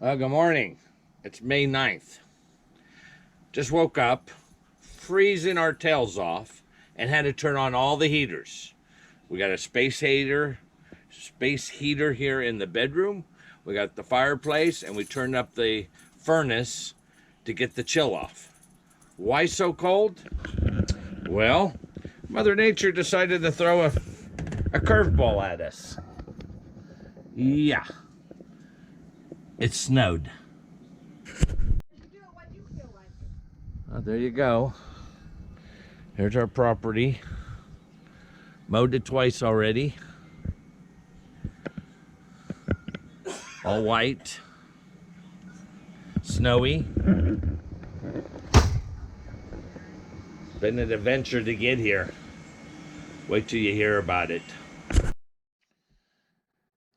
Good morning. It's May 9th. Just woke up, freezing our tails off, and had to turn on all the heaters. We got a space heater here in the bedroom. We got the fireplace, and we turned up the furnace to get the chill off. Why so cold? Well, Mother Nature decided to throw a curveball at us. Yeah, it snowed. Oh, there you go. Here's our property. Mowed it twice already. All white. Snowy. Been an adventure to get here. Wait till you hear about it.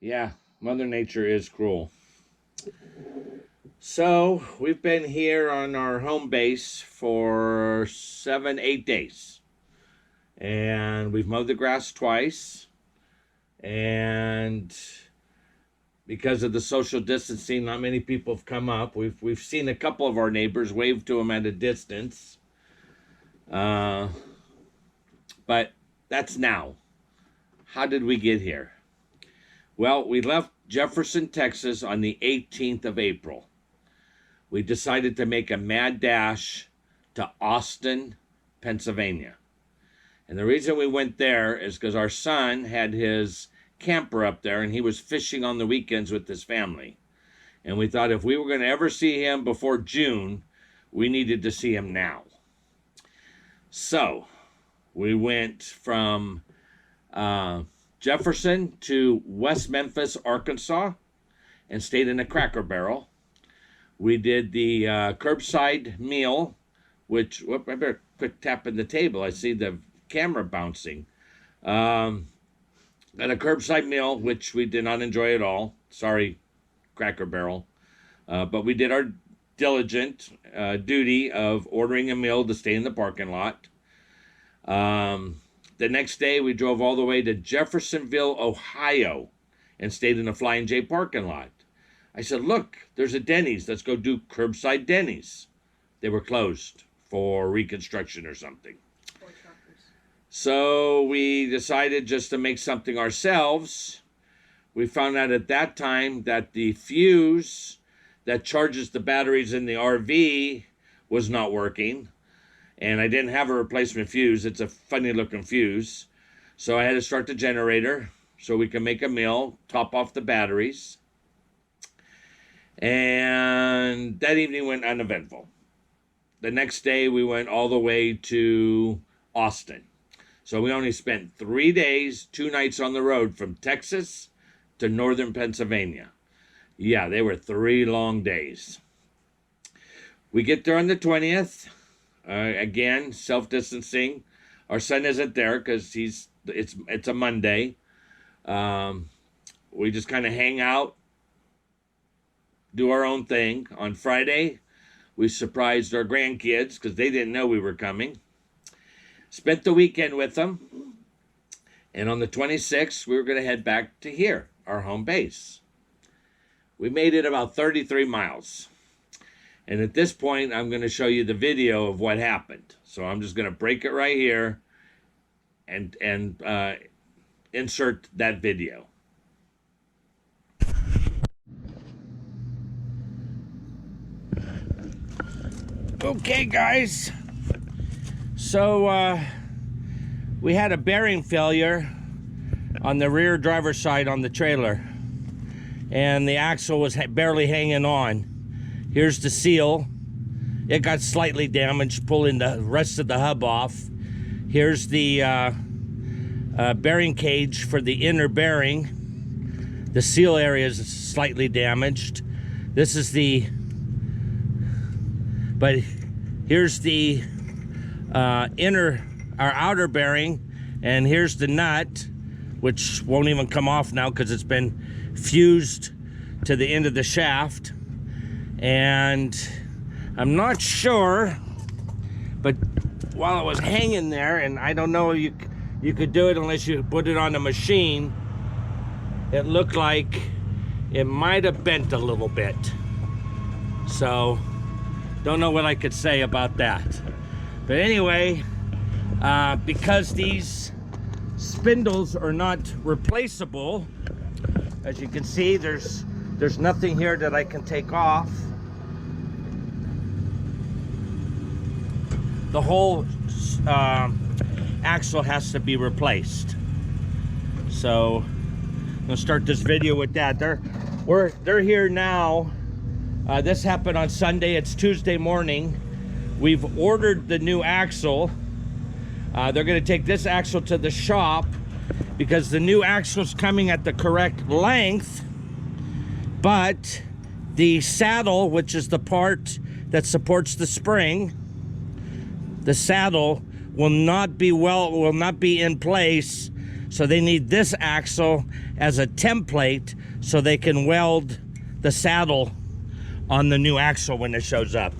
Yeah, Mother Nature is cruel. So, we've been here on our home base for 7-8 days. And we've mowed the grass twice. And because of the social distancing, not many people have come up. We've seen a couple of our neighbors, wave to them at a distance. But that's now. How did we get here? Well, we left Jefferson, Texas on the 18th of April. We decided to make a mad dash to Austin, Pennsylvania. And the reason we went there is because our son had his camper up there and he was fishing on the weekends with his family. And we thought if we were going to ever see him before June, we needed to see him now. So we went from Jefferson to West Memphis, Arkansas, and stayed in a Cracker Barrel. We did the curbside meal, which, whoop, I better quit tapping the table. I see the camera bouncing. Got a curbside meal, which we did not enjoy at all. Sorry, Cracker Barrel. But we did our diligent duty of ordering a meal to stay in the parking lot. The next day, we drove all the way to Jeffersonville, Ohio, and stayed in a Flying J parking lot. I said, look, there's a Denny's. Let's go do curbside Denny's. They were closed for reconstruction or something. So we decided just to make something ourselves. We found out at that time that the fuse that charges the batteries in the RV was not working. And I didn't have a replacement fuse. It's a funny looking fuse. So I had to start the generator so we can make a meal, top off the batteries. And that evening went uneventful. The next day we went all the way to Austin. So we only spent 3 days, 2 nights on the road from Texas to northern Pennsylvania. Yeah, they were 3 long days. We get there on the 20th. Again, self-distancing. Our son isn't there because it's a Monday. We just kind of hang out, do our own thing. On Friday, we surprised our grandkids because they didn't know we were coming. Spent the weekend with them. And on the 26th, we were going to head back to here, our home base. We made it about 33 miles. And at this point, I'm going to show you the video of what happened. So I'm just going to break it right here and insert that video. Okay, guys. So we had a bearing failure on the rear driver's side on the trailer. And the axle was barely hanging on. Here's the seal. It got slightly damaged, pulling the rest of the hub off. Here's the bearing cage for the inner bearing. The seal area is slightly damaged. This is here's the outer bearing, and here's the nut, which won't even come off now because it's been fused to the end of the shaft. And I'm not sure, but while it was hanging there, and I don't know if you could do it unless you put it on a machine, it looked like it might have bent a little bit. So, don't know what I could say about that. But anyway, because these spindles are not replaceable, as you can see, there's nothing here that I can take off. The whole axle has to be replaced. So I'm gonna start this video with that. They're here now. This happened on Sunday. It's Tuesday morning. We've ordered the new axle. They're gonna take this axle to the shop because the new axle is coming at the correct length, but the saddle, which is the part that supports the spring, the saddle will not be in place, so they need this axle as a template so they can weld the saddle on the new axle when it shows up.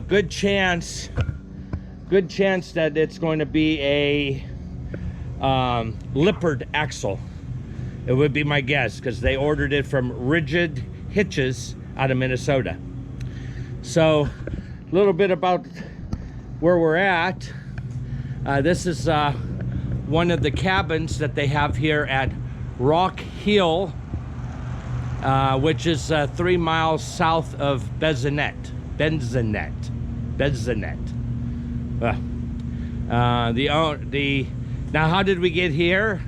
Good chance that it's going to be a Lippard axle. It would be my guess, because they ordered it from Rigid Hitches out of Minnesota. So a little bit about where we're at. This is one of the cabins that they have here at Rock Hill, which is 3 miles south of Benzonet. Now, how did we get here?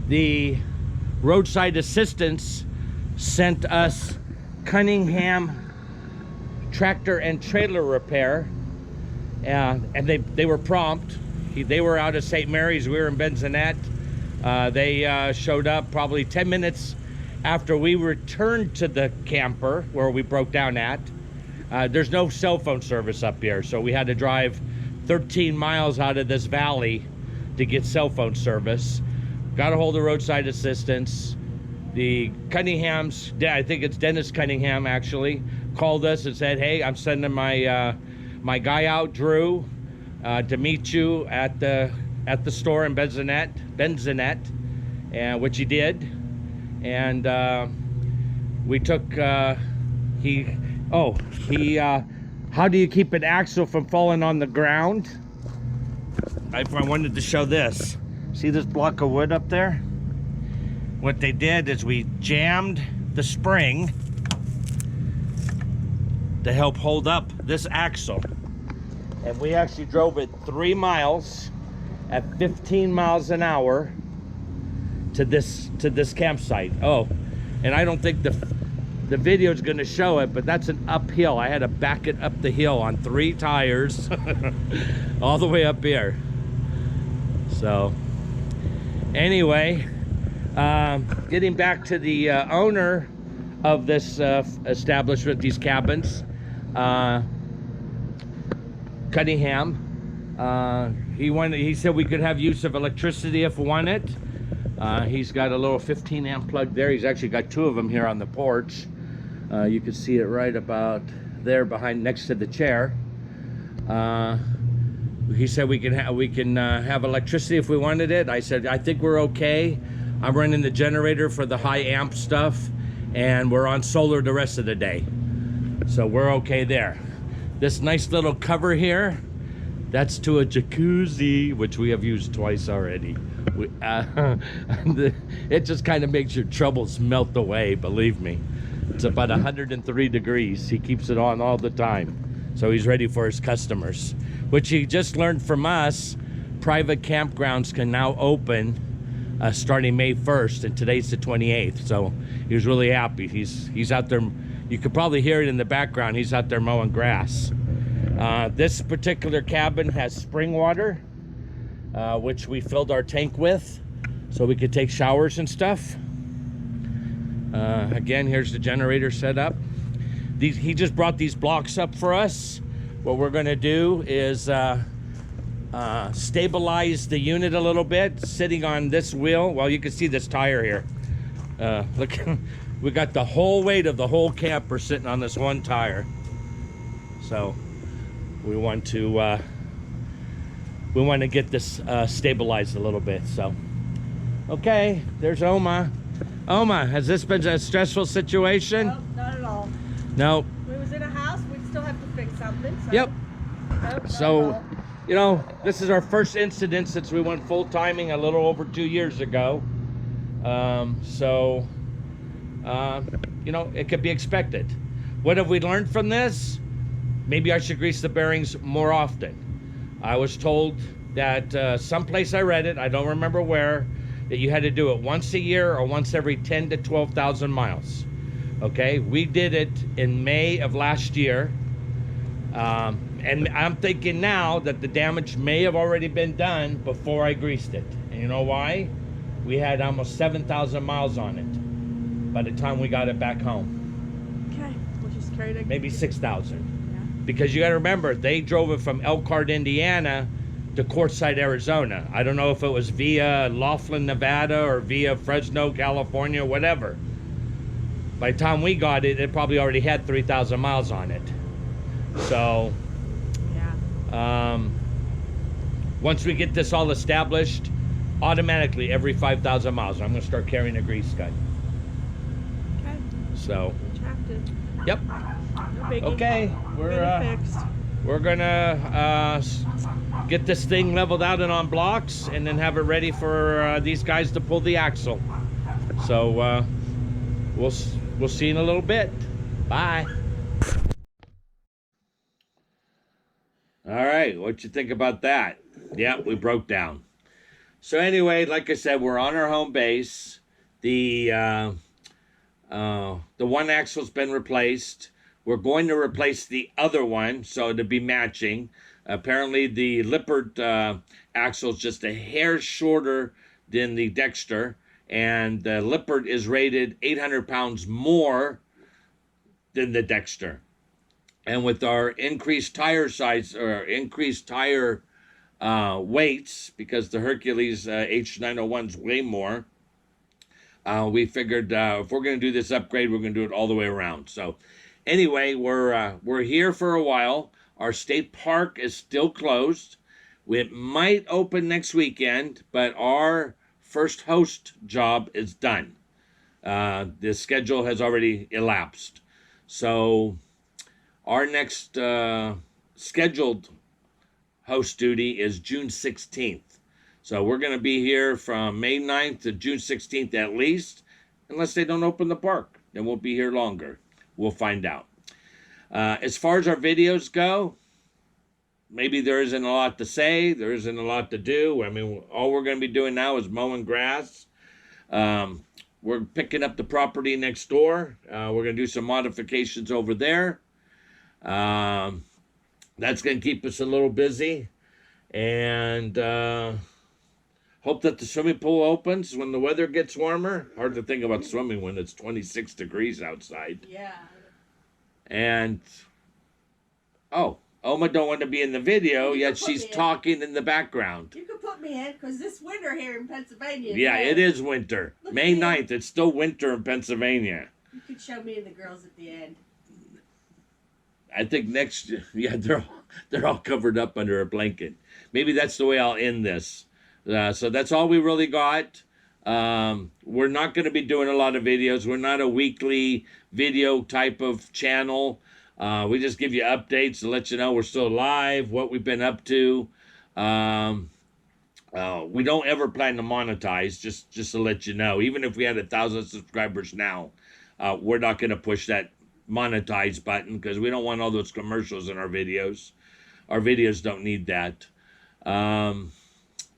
The roadside assistance sent us Cunningham tractor and trailer repair. And they were prompt. They were out of St. Mary's. We were in Benzonet. They showed up probably 10 minutes after we returned to the camper where we broke down at. There's no cell phone service up here, so we had to drive 13 miles out of this valley to get cell phone service. Got a hold of roadside assistance. The Cunninghams, I think it's Dennis Cunningham actually, called us and said, hey, I'm sending my guy out, Drew, to meet you at the store in Benzonet, and which he did. And we took how do you keep an axle from falling on the ground? I wanted to show this. See this block of wood up there? What they did is we jammed the spring to help hold up this axle, and we actually drove it 3 miles at 15 miles an hour to this campsite. Oh, and I don't think the video is going to show it, but that's an uphill. I had to back it up the hill on 3 tires all the way up here. So anyway, getting back to the owner of this establishment, these cabins, Cunningham, he said we could have use of electricity if we want it. He's got a little 15 amp plug there. He's actually got 2 of them here on the porch. You can see it right about there behind, next to the chair. He said we can have electricity if we wanted it. I said, I think we're okay. I'm running the generator for the high amp stuff, and we're on solar the rest of the day. So we're okay there. This nice little cover here, that's to a jacuzzi, which we have used twice already. It just kind of makes your troubles melt away, believe me. It's about 103 degrees. He keeps it on all the time. So he's ready for his customers, which he just learned from us. Private campgrounds can now open starting May 1st, and today's the 28th. So he was really happy. He's out there. You could probably hear it in the background. He's out there mowing grass. This particular cabin has spring water, which we filled our tank with so we could take showers and stuff. Again, here's the generator set up. He just brought these blocks up for us. What we're going to do is stabilize the unit a little bit, sitting on this wheel. Well, you can see this tire here. Look, we got the whole weight of the whole camper sitting on this one tire. So we want to get this stabilized a little bit. So okay, there's Oma. Oma, has this been a stressful situation? Nope, not at all. No. still have to fix something. So. Yep. Nope, So, you know, this is our first incident since we went full timing a little over 2 years ago. You know, it could be expected. What have we learned from this? Maybe I should grease the bearings more often. I was told that someplace I read it, I don't remember where, that you had to do it once a year or once every 10 to 12,000 miles. Okay, we did it in May of last year. And I'm thinking now that the damage may have already been done before I greased it. And you know why? We had almost 7,000 miles on it by the time we got it back home. Okay, we'll just carry it. Maybe 6,000. Yeah. Because you got to remember, they drove it from Elkhart, Indiana to Quartzsite, Arizona. I don't know if it was via Laughlin, Nevada or via Fresno, California, whatever. By the time we got it, it probably already had 3,000 miles on it. So, yeah. Once we get this all established, automatically every 5,000 miles, I'm going to start carrying a grease gun. Okay. So, yep. No okay, we're gonna get this thing leveled out and on blocks, and then have it ready for these guys to pull the axle. So we'll see you in a little bit. Bye. All right, what you think about that? Yeah, we broke down. So anyway, like I said, we're on our home base. The one axle's been replaced. We're going to replace the other one, so to be matching. Apparently, the Lippert axle is just a hair shorter than the Dexter, and the Lippert is rated 800 pounds more than the Dexter. And with our increased tire size, or increased tire weights, because the Hercules H901's way more, we figured if we're going to do this upgrade, we're going to do it all the way around. So anyway, we're here for a while. Our state park is still closed. It might open next weekend, but our first host job is done. The schedule has already elapsed. So our next scheduled host duty is June 16th. So we're going to be here from May 9th to June 16th at least, unless they don't open the park. Then we'll be here longer. We'll find out. As far as our videos go, maybe there isn't a lot to say. There isn't a lot to do. I mean, all we're going to be doing now is mowing grass. We're picking up the property next door. We're going to do some modifications over there. That's going to keep us a little busy. And hope that the swimming pool opens when the weather gets warmer. Hard to think about swimming when it's 26 degrees outside. Yeah. And, Oma don't want to be in the video, yet she's talking in the background. You can put me in, because this winter here in Pennsylvania. Yeah, it is winter. May 9th, it's still winter in Pennsylvania. You could show me and the girls at the end. I think next, yeah, they're all covered up under a blanket. Maybe that's the way I'll end this. So that's all we really got. We're not going to be doing a lot of videos. We're not a weekly video type of channel. We just give you updates to let you know we're still alive, what we've been up to. We don't ever plan to monetize, just to let you know. Even if we had 1,000 subscribers now, we're not going to push that monetize button because we don't want all those commercials in our videos. Our videos don't need that.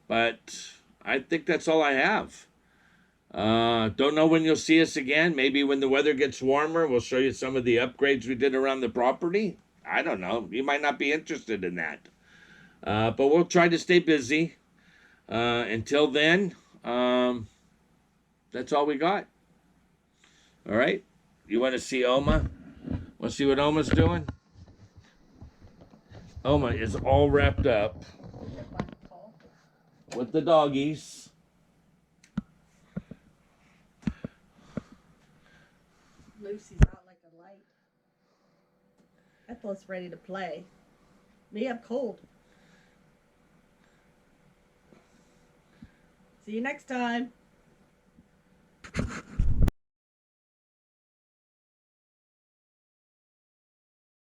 But I think that's all I have. Don't know when you'll see us again. Maybe when the weather gets warmer, we'll show you some of the upgrades we did around the property. I don't know. You might not be interested in that. But we'll try to stay busy. Until then, that's all we got. All right. You want to see Oma? Want to see what Oma's doing? Oma is all wrapped up with the doggies. Lucy's out like a light. Ethel's ready to play. Me, I'm cold. See you next time.